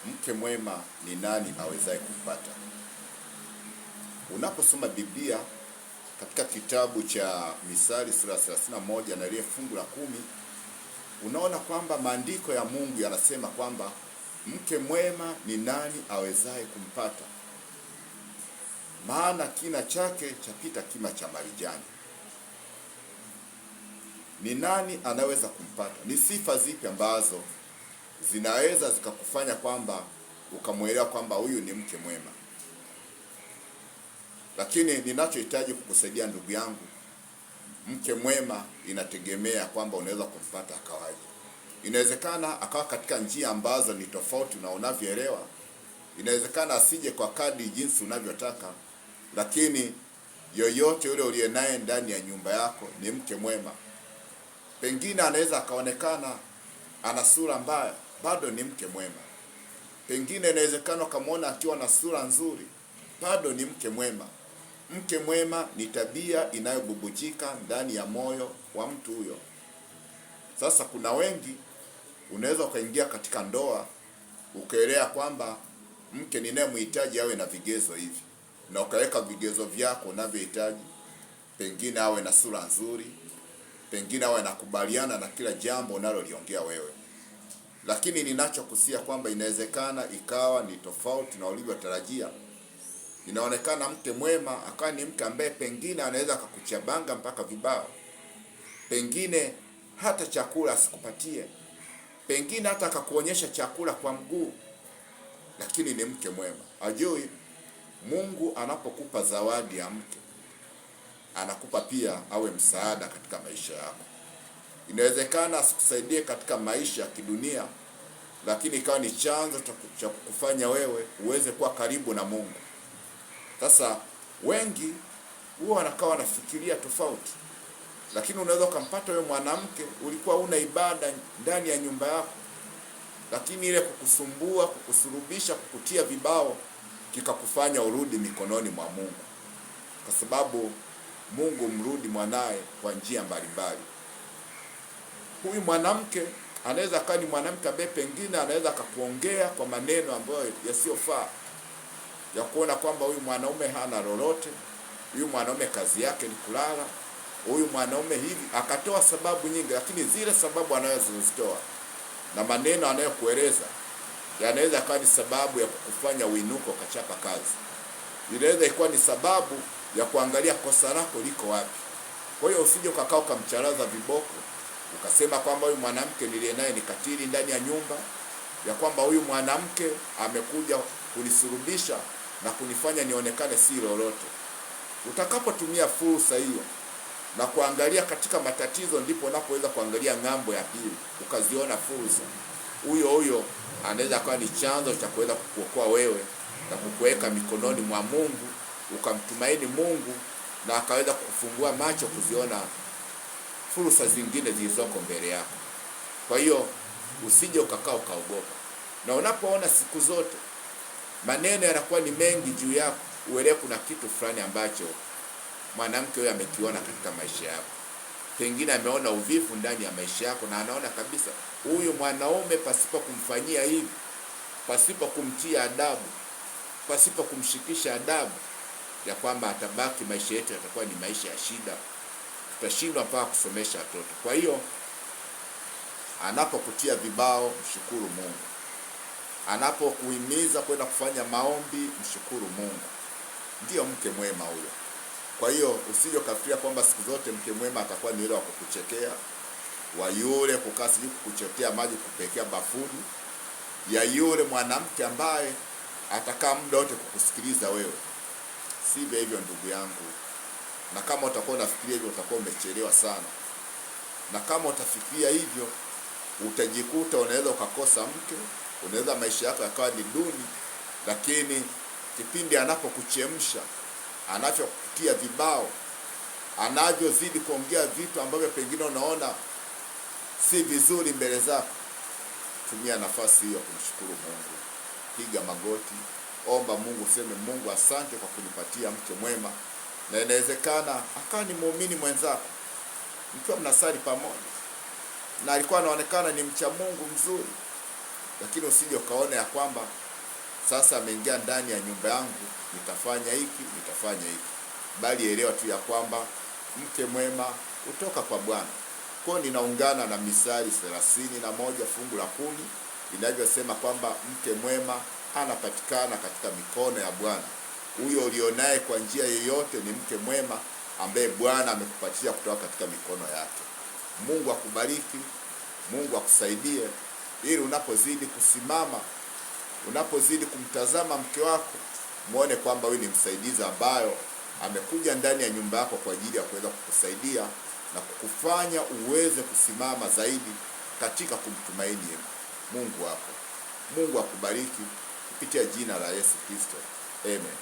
Mke mwema ni nani awezaye kumpata? Unaposoma Biblia katika kitabu cha Misali sura 31 na ile fungu la 10, unaona kwamba maandiko ya Mungu yanasema kwamba mke mwema ni nani awezaye kumpata, maana kina chake chapita kima cha marijani. Ni nani anaweza kumpata? Ni sifa zipi ambazo zinaweza zikakufanya kwamba ukamwelewa kwamba huyu ni mke mwema? Lakini ninachohitaji kukusaidia ndugu yangu, mke mwema inategemea kwamba unaweza kumpata akawaje. Inawezekana akawa katika njia ambazo ni tofauti na unavyoelewa. Inawezekana asije kwa kadri jinsi unavyotaka, lakini yoyote yule uliye naye ndani ya nyumba yako ni mke mwema. Pengine anaweza akaonekana ana sura mbaya, bado ni mke mwema. Pengine inawezekana ukamwona akiwa na sura nzuri, bado ni mke mwema. Mke mwema ni tabia inayobubujika ndani ya moyo wa mtu huyo. Sasa kuna wengi, unaweza ukaingia katika ndoa ukaelea kwamba mke ninayemhitaji awe na vigezo hivi, na ukaweka vigezo vyako unavyohitaji. Pengine awe na sura nzuri, pengine awe nakubaliana na kila jambo unaloliongea wewe. Lakini ninachokusia kwamba inawezekana ikawa ni tofauti na ulivyotarajia. Inaonekana mke mwema akawa ni mke ambaye pengine anaweza akakuchabanga mpaka vibao, pengine hata chakula asikupatie, pengine hata akakuonyesha chakula kwa mguu, lakini ni mke mwema. Ajui Mungu anapokupa zawadi ya mke, anakupa pia awe msaada katika maisha yako. Inawezekana asikusaidie katika maisha ya kidunia, lakini ikawa ni chanzo cha kukufanya wewe uweze kuwa karibu na Mungu. Sasa wengi huwa wanakaa wanafikiria tofauti, lakini unaweza ukampata wewe mwanamke, ulikuwa una ibada ndani ya nyumba yako, lakini ile kukusumbua, kukusurubisha, kukutia vibao kikakufanya urudi mikononi mwa Mungu, kwa sababu Mungu mrudi mwanaye kwa njia mbalimbali. Huyu mwanamke anaweza akawa ni mwanamke ambaye pengine anaweza akakuongea kwa maneno ambayo yasiyofaa, ya kuona kwamba huyu mwanaume hana lolote, huyu mwanaume kazi yake ni kulala, huyu mwanaume hivi, akatoa sababu nyingi. Lakini zile sababu anayozitoa na maneno anayokueleza yanaweza kuwa ni sababu ya kukufanya uinuko kachapa kazi. Inaweza ikuwa ni sababu ya kuangalia kosa lako liko wapi. Kwa hiyo usije ukakaa ukamcharaza viboko, ukasema kwamba huyu mwanamke niliye naye ni katili ndani ya nyumba, ya kwamba huyu mwanamke amekuja kunisurubisha na kunifanya nionekane si lolote. Utakapotumia fursa hiyo na kuangalia katika matatizo, ndipo unapoweza kuangalia ng'ambo ya pili, ukaziona fursa. Huyo anaweza kuwa ni chanzo cha kuweza kukuokoa wewe na kukuweka mikononi mwa Mungu, ukamtumaini Mungu na akaweza kukufungua macho kuziona fursa zingine zilizoko mbele yako. Kwa hiyo usije ukakaa ukaogopa. Na unapoona siku zote maneno yanakuwa ni mengi juu yako, uelewe kuna kitu fulani ambacho mwanamke huyo amekiona katika maisha yako. Pengine ameona uvivu ndani ya maisha yako, na anaona kabisa huyu mwanaume pasipo kumfanyia hivi, pasipo kumtia adabu, pasipo kumshikisha adabu, ya kwamba atabaki maisha yetu yatakuwa ni maisha ya shida, tutashindwa mpaka kusomesha watoto. Kwa hiyo anapokutia vibao, mshukuru Mungu. Anapokuhimiza kwenda kufanya maombi, mshukuru Mungu. Ndiyo mke mwema huyo. Kwa hiyo usije ukafikiria kwamba siku zote mke mwema atakuwa ni yule wa kukuchekea, wa yule kukaa sijui kukuchotea maji kupekea bafuni, ya yule mwanamke ambaye atakaa muda wote kukusikiliza wewe. Sivyo hivyo ndugu yangu. Na kama utakuwa unafikiria hivyo, utakuwa umechelewa sana. Na kama utafikiria hivyo, utajikuta unaweza ukakosa mke, unaweza maisha yako yakawa ni duni. Lakini kipindi anapokuchemsha, anavyokutia vibao, anavyozidi kuongea vitu ambavyo pengine unaona si vizuri mbele zako, tumia nafasi hiyo kumshukuru Mungu. Piga magoti, omba Mungu, sema Mungu, asante kwa kunipatia mke mwema. Na inawezekana akawa ni muumini mwenzako, mkiwa mnasali pamoja, na alikuwa anaonekana ni mcha Mungu mzuri, lakini usije ukaona ya kwamba sasa ameingia ndani ya nyumba yangu, nitafanya hiki, nitafanya hiki. Bali elewa tu ya kwamba mke mwema kutoka kwa Bwana. Kwa ninaungana na Misali 31 fungu la 10 inavyosema kwamba mke mwema anapatikana katika mikono ya Bwana. Huyo ulionaye kwa njia yoyote ni mke mwema ambaye Bwana amekupatia kutoka katika mikono yake. Mungu akubariki, Mungu akusaidie, ili unapozidi kusimama, unapozidi kumtazama mke wako, muone kwamba wewe ni msaidizi ambayo amekuja ndani ya nyumba yako kwa ajili ya kuweza kukusaidia na kukufanya uweze kusimama zaidi katika kumtumaini Mungu wako. Mungu akubariki kupitia jina la Yesu Kristo. Amen.